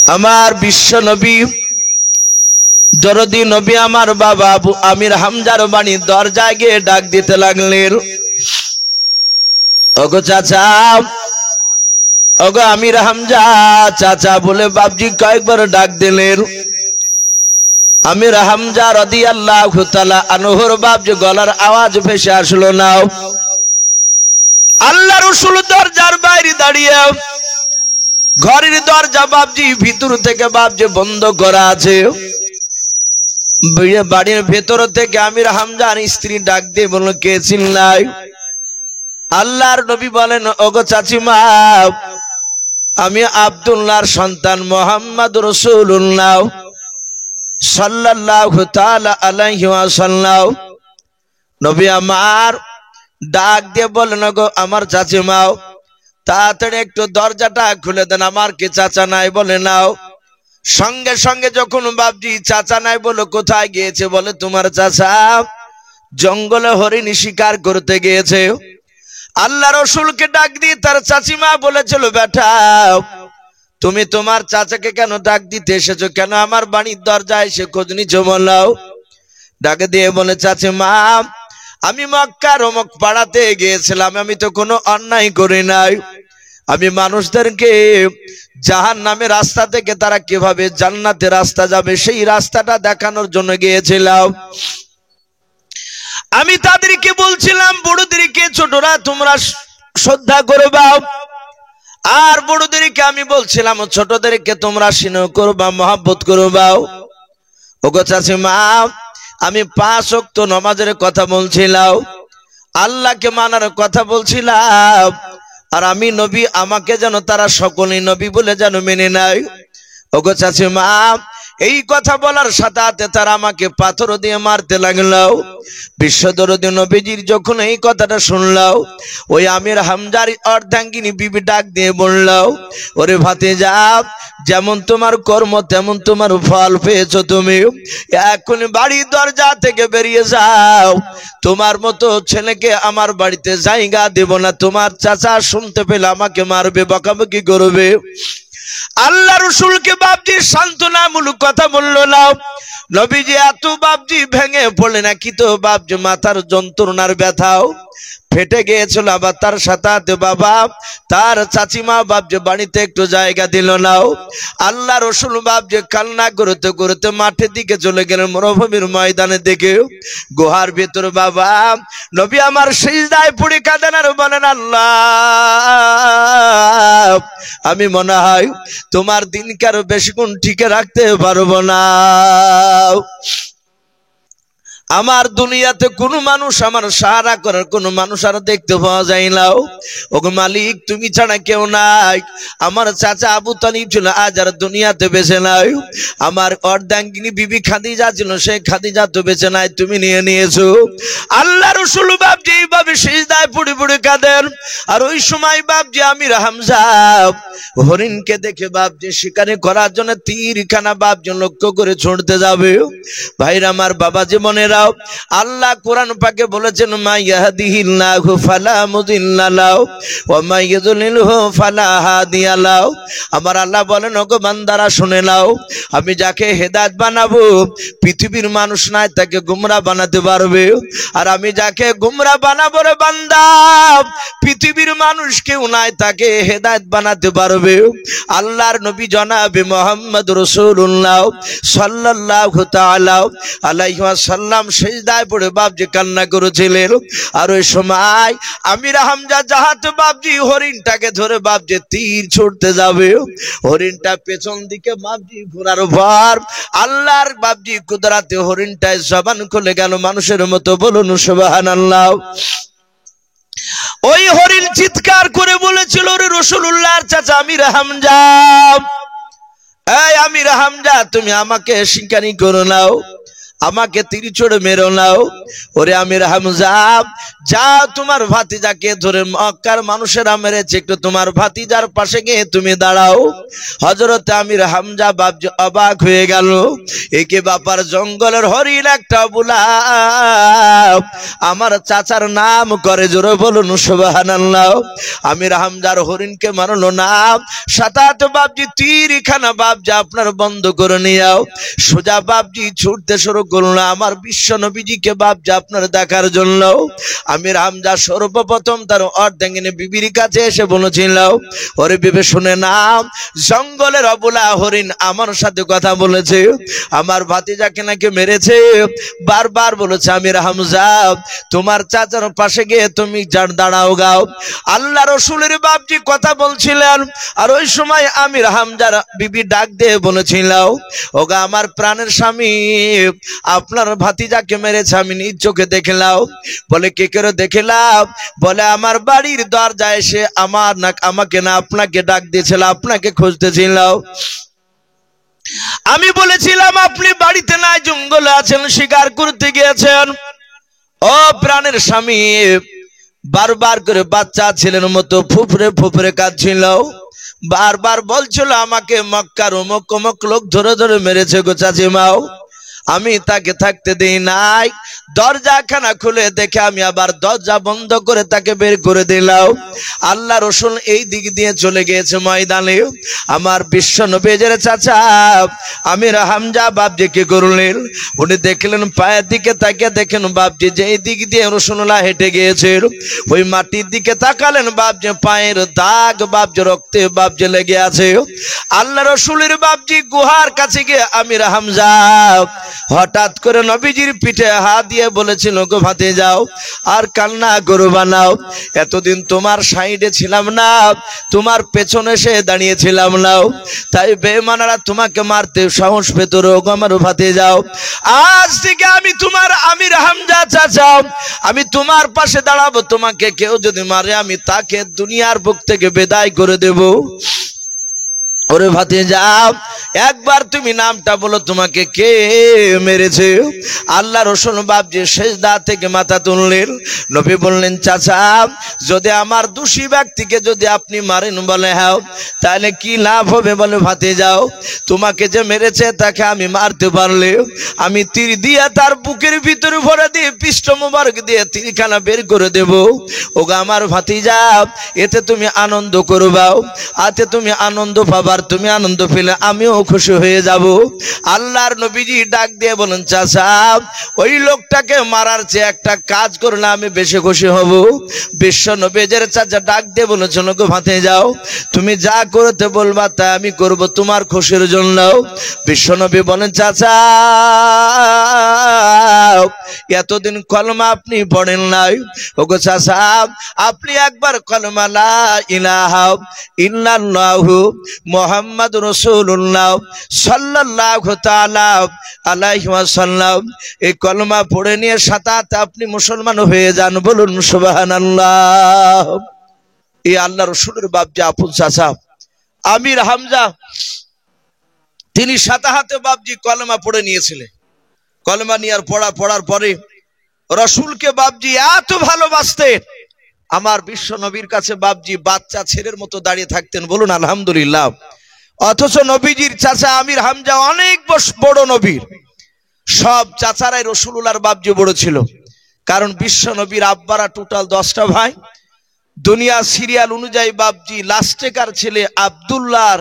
আমার বিশ্ব নবী দরদি নবী আমার বাবা আবু আমির হামজার বাড়ির দরজায় গিয়ে ডাক দিতে লাগলেন, ওগো চাচা, ওগো আমির হামজা চাচা বলে বাপজি কয়েকবার ডাক দিলেন। আমির হামজা রাদিয়াল্লাহু তাআলা আনহুর বাপজি গলার আওয়াজ ভেসে আসলো না। আল্লাহ রাসূল দরজার বাইরে দাঁড়িয়ে, ঘরের দরজা বাপজি ভিতর থেকে বাপজি বন্ধ করা আছে। বাড়ির ভেতর থেকে আমির হামজার স্ত্রী ডাক দিয়ে বলল, কে চিল্লাই? আল্লাহর নবী বলেন, ওগো চাচিমা, আমি আব্দুল্লাহর সন্তান মুহাম্মদ রাসূলুল্লাহ সাল্লাল্লাহু তাআলা আলাইহি ওয়াসাল্লাম। নবী আমার ডাক দিয়ে বলেন, ওগো আমার চাচিমা, তাড়াতাড়ি একটু দরজাটা খুলে দেন, আমার কি চাচা নাই? বলে নাও। সঙ্গে সঙ্গে যখন বাপজি চাচা নাই বলো, কোথায় গিয়েছে? বলে তোমার চাচা জঙ্গলে হরিণ শিকার করতে গিয়েছে। আল্লাহ রাসূলকে ডাক দিয়ে তার চাচিমা বলেছিল, বেটা তুমি তোমার চাচাকে কেন ডাক দিতে এসেছো? কেন আমার বাড়ির দরজায় এসে খোঁজ নিচ্ছ? বলাও। ডাক দিয়ে বলে, চাচিমা আমি মক্কার অমুক পাড়াতে গিয়েছিলাম, আমি তো কোনো অন্যায় করি নাই। আমি মানুষদেরকে জাহান্নামের রাস্তা থেকে তারা কিভাবে জান্নাতের রাস্তা যাবে সেই রাস্তাটা দেখানোর জন্য গিয়েছিলাম। আমি তাদেরকে বলছিলাম, বড়দেরকে ছোটরা তোমরা শ্রদ্ধা করবা, আর বড়দেরকে আমি বলছিলাম ছোটদেরকে তোমরা স্নেহ করবা, মহব্বত করবা। ওগো চাচিমা, আমি 5 ওয়াক্ত নামাজের কথা বলছিলাম, আল্লাহকে মানার কথা বলছিলাম, আর আমি নবী, আমাকে যেন তারা সকলেই নবী বলে যেন মেনে নেয়। ওগো চাচিমা, এই কথা বলার সাথে সাথে তারা আমাকে পাথর দিয়ে মারতে লাগলো। বিশ্বদরদী নবীজির যখন এই কথাটা শুনলাম, ওই আমির হামজার অর্ধাঙ্গিনী বিবি ডাক দিয়ে বলল, ওরে ভাতিজা, যেমন তোমার কর্ম তেমন তোমার ফল পেয়েছো। তুমি এখন বাড়ির দরজা থেকে বেরিয়ে যাও, তোমার মতো ছেলেকে আমার বাড়িতে জায়গা দেব না। তোমার চাচা শুনতে পেলে আমাকে মারবে, বকাবকি করবে। আল্লাহ রাসূলকে বাপজি সান্ত্বনামূলক কথা বলল না। নবীজি এত বাপজি ভেঙে পড়লে নাকি তো বাপজি মাথার যন্ত্রণার ব্যথাও ফেটে গিয়েছিল। আবার তার সাথে বাবা তার চাচিমা বাপজি বাড়িতে একটু জায়গা দিল না। আল্লাহ রাসূল বাপজি কান্না করতে করতে মাঠের দিকে চলে গেলেন, মরুভূমির ময়দানে দিকে। গুহার ভিতর বাবা নবী আমার সিজদায় পড়ে কাঁদেন আর বলেন, আল্লাহ আমি মনে হয় তোমার দিনকে আরো বেশিক্ষণ টিকে রাখতে পারবো না। আমার দুনিয়াতে কোনো মানুষ আমার সাহায্য করার কোনো মানুষ আর দেখতে পাওয়া যায় না। ওগো মালিক, তুমি ছাড়া কেউ নাই। আমার চাচা আবু তালিব ছিল, আজ আর দুনিয়াতে বেঁচে নাই। আমার অর্ধাঙ্গিনী বিবি খাদিজা ছিল, সেই খাদিজা তো বেঁচে নাই, তুমি নিয়ে নিয়েছো। আল্লাহ রাসূল বাপজি এইভাবে সিজদায় পড়ে পড়ে কাঁদেন। আর ওই সময় বাপজি আমির হামজা হরিণকে দেখে বাপজি শিকারে করার জন্য তীরখানা বাপজি লক্ষ্য করে ছুঁড়তে যাবে। ভাইরা আমার, বাবা জীবনেরাও, আল্লাহ কোরআন পাকে বলেছেন, মা ইয়াহদিহিল্লাহু ফালা মুদিল্লা লাহু ওয়া মা ইউদ্লিলহু ফালা হাদিয়া লাহু। আমার আল্লাহ বলেন, ওগো বান্দারা শুনে নাও, আমি যাকে হেদায়েত বানাবো পৃথিবীর মানুষ নাই তাকে গোমরা বানাতে পারবে, আর আমি যাকে গোমরা বানাবো রে বান্দা পৃথিবীর মানুষ কেউ নাই তাকে হেদায়েত বানাতে পারবে। আল্লাহর নবী জনাবে মুহাম্মদ রাসূলুল্লাহ সাল্লাল্লাহু তাআলা আলাইহি ওয়াসাল্লাম সিজদায় পড়ে বাপজি কান্না করেছিলেন। আর ওই সময় আমির হামজা জাহাতে বাপজি হরিণটাকে ধরে বাপজি তীর ছুটতে যাবে। হরিণটা পেছন দিকে বাপজি ঘোরার পর আল্লাহর বাপজি কুদরতে হরিণটায় জবান খুলে গেল মানুষের মতো। বলুন সুবহানাল্লাহ। ওই হরিণ চিৎকার করে বলেছিল, রে রাসূলুল্লাহর চাচা আমির হামজা, এই আমির হামজা, তুমি আমাকে শিকারি করো নাও। আমাকে তীর ছুড়ে মেরো নাও। ওরে আমির হামজা, যা তোমার ভাতিজাকে ধরে মক্কার মানুষেরা মেরেছে, একটু তোমার ভাতিজার পাশে গিয়ে তুমি দাঁড়াও। হযরত আমির হামজা বাপজি অবাক হয়ে গেল, একে বাপার জঙ্গলের হরিণ একটা বুলা আমার চাচার নাম করে, জোরে বলুন সুবহানাল্লাহ। আমির হামজার হরিণকে মারলো না, 7-8 বাপজি তীরখানা বাপজি আপনার বন্ধ করে নিয়াও। সোজা বাপজি ছুটতে শুরু করলো আমার বিশ্ব নবীজিকে বাপজি আপনার দেখার জন্য। আমির হামজা সর্বপ্রথম তার অর্ধাঙ্গিনী বিবির কাছে এসে বলেছিল, ওরে বিবে শুনে না, জঙ্গলের অবলা হরিণ আমার সাথে কথা বলেছে, আমার ভাতিজাকে নাকি মেরেছে। বারবার বলেছে আমির হামজা তোমার চাচার পাশে গিয়ে তুমি দাঁড়াও গাও। আল্লাহ রসুলের বাপজি কথা বলছিলেন, আর ওই সময় আমির হামজার বিবি ডাক দিয়ে বলেছিল, ওগা আমার প্রাণের স্বামী, আপনার ভাতিজাকে মেরেছে আমি নিজ চোখে দেখলাম। বলে কে করে দেখলাম? বলে আমার বাড়ির দরজায় এসে আমাকে না আপনাকে ডাক দিয়েছিল, আপনাকে খুঁজতেছিল। আমি বলেছিলাম আপনি বাড়িতে নাই, জঙ্গলে আছেন, শিকার করতে গিয়েছেন। ও প্রাণের স্বামী, বারবার করে বাচ্চা ছেলের মতো ফুফরে ফুফরে কাঁদছিল, বারবার বলছিল আমাকে মক্কার অমুক অমুক লোক ধরে ধরে মেরেছে গো চাচিমাও। আমি তাকে থাকতে দিই নাই, দরজাখানা খুলে দেখে আমি আবার দরজা বন্ধ করে তাকে বের করে দিলাম। আল্লাহ রসুল এই দিক দিয়ে চলে গিয়েছে ময়দানে। আমার বিশ্ব নবীর চাচা আমির হামজা বাপজি কি করলেন, উনি দেখলেন পায়ের দিকে তাকিয়ে দেখেন বাপজি যে এই দিক দিয়ে রাসূলুল্লাহ হেঁটে গিয়েছে, ওই মাটির দিকে তাকালেন বাপজি পায়ের দাগ বাপজি রক্তে বাপজি লেগে আছে। আল্লাহ রসুলের বাপজি গুহার কাছে গিয়ে আমির হামজা হঠাৎ করে নবীজির পিঠে হাত দিয়ে বলেছিল, গো ভাতে যাও আর কান্না করবা না, এতদিন তোমার সাইডে ছিলাম না, তোমার পেছনে সে দাঁড়িয়েছিলাম না, তাই বেঈমানরা তোমাকে মারতে সাহস পেত। গো আমার ভাতে যাও, আজ থেকে আমি তোমার আমির হামজা চাচা, আমি তোমার পাশে দাঁড়াবো, তোমাকে কেউ যদি মারে আমি তাকে দুনিয়ার বুক থেকে বিদায় করে দেব। ওরে ভাতিজা, একবার তুমি নামটা বলো, তোমাকে কে মেরেছে? আল্লাহ রসুল বাপজি সেজদা থেকে মাথা তুললেন। নবী বললেন, চাচা যদি আমার দোষী ব্যক্তিকে যদি আপনি মারেন, বলে হ্যাঁ, তাহলে কি লাভ হবে? বলে ভাতিজাও, তোমাকে যে মেরেছে তাকে আমি মারতে পারলে আমি তীর দিয়ে তার বুকের ভিতরে ভরে দিয়ে পৃষ্ঠ মোবারক দিয়ে তীরখানা বের করে দেব। ওগো আমার ভাতিজা, এতে তুমি আনন্দ করবাও, আতে তুমি আনন্দ পাবা, তুমি আনন্দ পেলে আমিও খুশি হয়ে যাব। আল্লাহর নবীজি ডাক দিয়ে বলেন, চাচা ওই লোকটাকে মারার চেয়ে একটা কাজ করলে আমি বেশি খুশি হব। বিশ্ব নবীর চাচা ডাক দিয়ে বলেছিল, গো ভাতে যাও, তুমি যা করতে বলবা তা আমি করব তোমার খুশির জন্য। বিশ্ব নবী বলেন, চাচা এতদিন কলমা আপনি পড়েন নাই, ওগো চাচা আপনি একবার কলমা লা ইলাহা ইল্লাল্লাহু মুহাম্মাদুর রাসূলুল্লাহ সাল্লাল্লাহু তাআলা আলাইহি ওয়াসাল্লাম এই কলমা পড়ে নিয়ে সাথে আপনি মুসলমান হয়ে যান। বলুন সুবহানাল্লাহ। এই আল্লাহ রসুলের বাপজি আপন চাচা আমির হামজা, তিনি সাথে বাপজি কলমা পড়ে নিয়েছিলেন। কলমা নিয়ে পড়ার পরে রসুলকে বাপজি এত ভালোবাসতেন, আমার বিশ্ব নবীর কাছে বাপজি বাচ্চা ছেলের মতো দাঁড়িয়ে থাকতেন। বলুন আলহামদুলিল্লাহ। অথচ নবীজির চাচা আমির হামজা অনেক বড় নবীর, সব চাচারাই রসুলুল্লাহর বাপজি বড় ছিল, কারণ বিশ্ব নবীর আব্বারা টোটাল 10টা ভাই। দুনিয়া সিরিয়াল অনুযায়ী বাপজি লাস্টেকার ছেলে আব্দুল্লাহর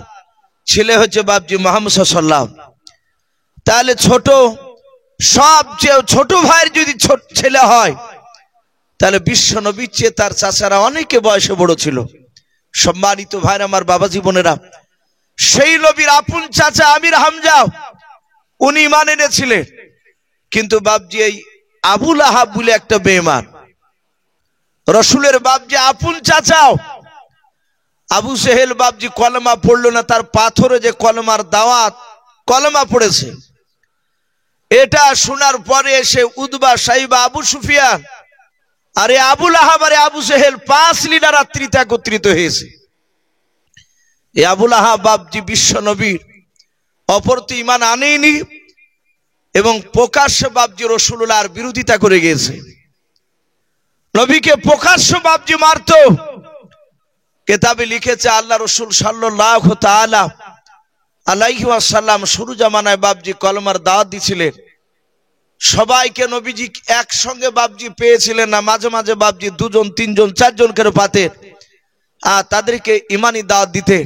ছেলে হচ্ছে বাপজি মুহাম্মদ সাল্লাল্লাহু আলাইহি ওয়াসাল্লাম। তাহলে সবচেয়ে ছোট ভাইয়ের যদি ছেলে হয়, তাহলে বিশ্ব নবীর চেয়ে তার চাচারা অনেকে বয়সে বড় ছিল। সম্মানিত ভাই আমার বাবা জীবনেরা, সেই নবীর আপন চাচা আমির হামজা উনি ঈমান এনেছিলেন, কিন্তু বাপজি এই আবু লাহাব বলে একটা বেঈমান, রসুলের বাপজি আপন চাচাও আবু সেহেল বাপজি কলমা পড়লো না, তার পাথরে যে কলমার দাওয়াত কলমা পড়েছে, এটা শোনার পরে এসে উদবা সাইবা আবু সুফিয়ান আরে আবু লাহাব আরে আবু সেহেল 5 লিডার রাত্রিতে একত্রিত হয়েছে। এই আবু লাহাব বাপজি বিশ্ব নবীর অপর তো ঈমান আনেনি, এবং প্রকাশ্যে বাবজি রাসূলুল্লাহর বিরোধিতা করে গিয়েছে। নবীকে প্রকাশ্য বাবজি মারত। কিতাবে লিখেছে আল্লাহ রাসূল সাল্লাল্লাহু তাআলা আলাইহি ওয়াসাল্লাম শুরু জামানায় বাবজি কলমার দাওয়াত দিছিলেন। সবাইকে নবীজি একসঙ্গে বাবজি পেয়েছিলেন না, মাঝে মাঝে বাবজি দুজন তিনজন চারজন করে পাতেন আর তাদেরকে ইমানি দাওয়াত দিতে।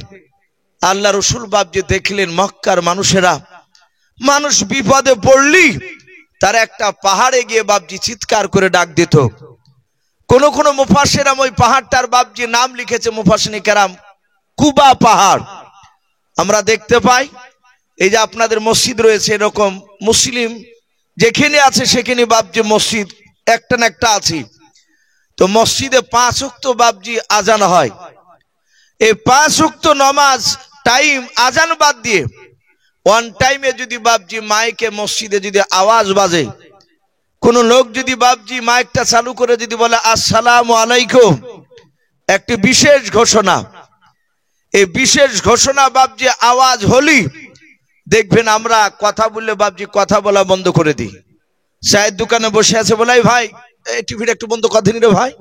আল্লাহ রাসূল বাবজি দেখলেন মক্কার মানুষেরা, মানুষ বিপদে পড়লি তারা একটা পাহাড়ে গিয়ে বাবজি চিৎকার করে ডাক দিত। কোন কোন মুফাসসিররা ওই পাহাড়টার বাবজি নাম লিখেছে মুফাসসিরিনে কেরাম কুবা পাহাড়। আমরা দেখতে পাই এই যে আপনাদের মসজিদ রয়েছে, এরকম মুসলিম যেখানে আছে সেখানে বাবজি মসজিদ একটা না একটা আছে। তো মসজিদে 5 ওয়াক্ত বাবজি আজান হয়। এই 5 ওয়াক্ত নামাজ টাইম আজান বাদ দিয়ে ওয়ান টাইমে যদি বাবজি মাইকে মসজিদে যদি আওয়াজ বাজে, কোন লোক যদি বাবজি মাইকটা চালু করে যদি বলে আসসালামু আলাইকুম, একটি বিশেষ ঘোষণা, এই বিশেষ ঘোষণা বাবজি আওয়াজ হলি দেখবেন আমরা কথা বললে বাবজি কথা বলা বন্ধ করে দিই। চায়ের দোকানে বসে আছে, বলাই ভাই এই টিভিটা একটু বন্ধ কর দিন রে ভাই,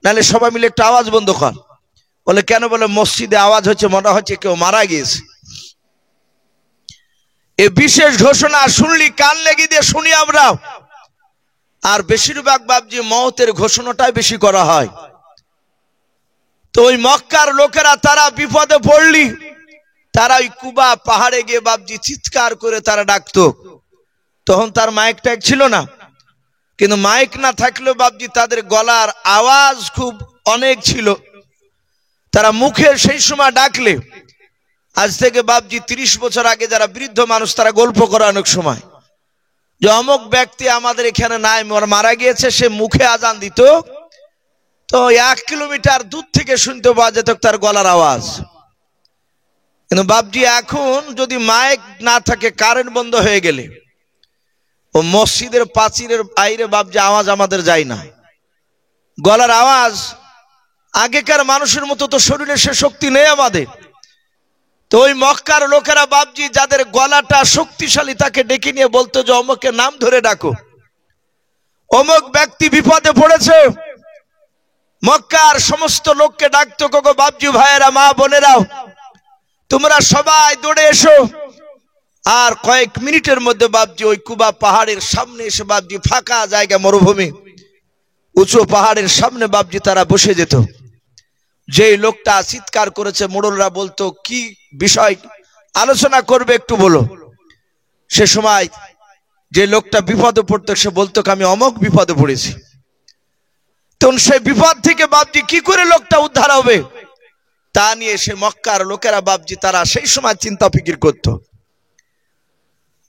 নাহলে সবাই মিলে একটু আওয়াজ বন্ধ কর। বলে কেন? বলে মসজিদে আওয়াজ হচ্ছে, মনে হচ্ছে কেউ মারা গিয়েছে। এই বিশেষ ঘোষণা শুনলি কান লেগে দিয়ে শুনি আমরা। আর বেশিরভাগ বাবজি মওতের ঘোষণাটাই বেশি করা হয়। তো ওই মক্কার লোকেরা তারা বিপদে পড়লি তারা ওই কুবা পাহাড়ে গিয়ে বাবজি চিৎকার করে তারা ডাকতো। তখন তার মাইক ট্যাগ ছিল না, কিন্তু মাইক না থাকলেও বাবজি তাদের গলার আওয়াজ খুব অনেক ছিল। তারা মুখে সেই সময় ডাকলে, আজ থেকে বাবজি 30 বছর আগে যারা বৃদ্ধ মানুষ তারা গল্প করে অনেক সময় যে অমুক ব্যক্তি আমাদের এখানে নাই, মারা গিয়েছে, সে মুখে আজান দিত, তো 1 কিলোমিটার দূর থেকে শুনতে পাওয়া যেত তার গলার আওয়াজ। কিন্তু বাবজি এখন যদি মাইক না থাকে, কারেন্ট বন্ধ হয়ে গেলে ও মসজিদের প্রাচীরের বাইরে বাবজি আওয়াজ আমাদের যায় না। গলার আওয়াজ আগেকার মানুষের মতো তো শরীরে সে শক্তি নেই আমাদের। তো ওই মক্কার লোকেরা বাবজি যাদের গলাটা শক্তিশালী তাকে ডেকে নিয়ে বলতো যে অমুকের নাম ধরে ডাকো, অমুক ব্যক্তি বিপদে পড়েছে। মক্কার সমস্ত লোককে ডাকতো, গো বাবজি ভাইয়েরা, মা বোনেরাও, তোমরা সবাই দৌড়ে এসো। আর কয়েক মিনিটের মধ্যে বাবজি ওই কুবা পাহাড়ের সামনে এসে বাবজি ফাঁকা জায়গা, মরুভূমি, উঁচু পাহাড়ের সামনে বাবজি তারা বসে যেত। যে লোকটা চিৎকার করেছে মোড়লরা বলতো কি বিষয় আলোচনা করবে একটু বলো। সে সময় যে লোকটা বিপদে পড়তো সে বলতো আমি অমুক বিপদে পড়েছি। তখন সেই বিপদ থেকে বাবজি কি করে লোকটা উদ্ধার হবে তা নিয়ে সে মক্কার লোকেরা বাবজি তারা সেই সময় চিন্তা ফিকির করত।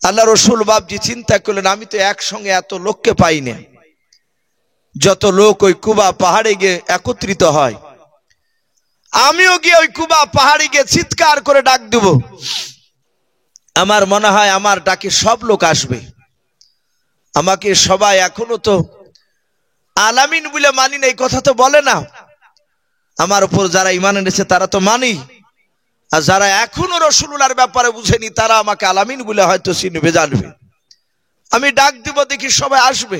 আল্লাহ রাসূল বাবজি চিন্তা করলেন আমি তো একসঙ্গে এত লোককে পাই না, যত লোক ওই কুবা পাহাড়ে গিয়ে একত্রিত হয়, আমিও গিয়ে ওই কুবা পাহাড়ে গিয়ে চিৎকার করে ডাক দেব। আমার মনে হয় আমার ডাকে সব লোক আসবে। আমাকে সবাই এখনো তো আলামিন বলে মানি না, এই কথা তো বলে না। আমার উপর যারা ঈমান এনেছে তারা তো মানি, আর যারা এখনো রাসূলুল্লাহর ব্যাপারে বুঝেনি তারা আমাকে আলামিন বলে হয়তো চিনবে, জানবে। আমি ডাক দিব, দেখি সবাই আসবে।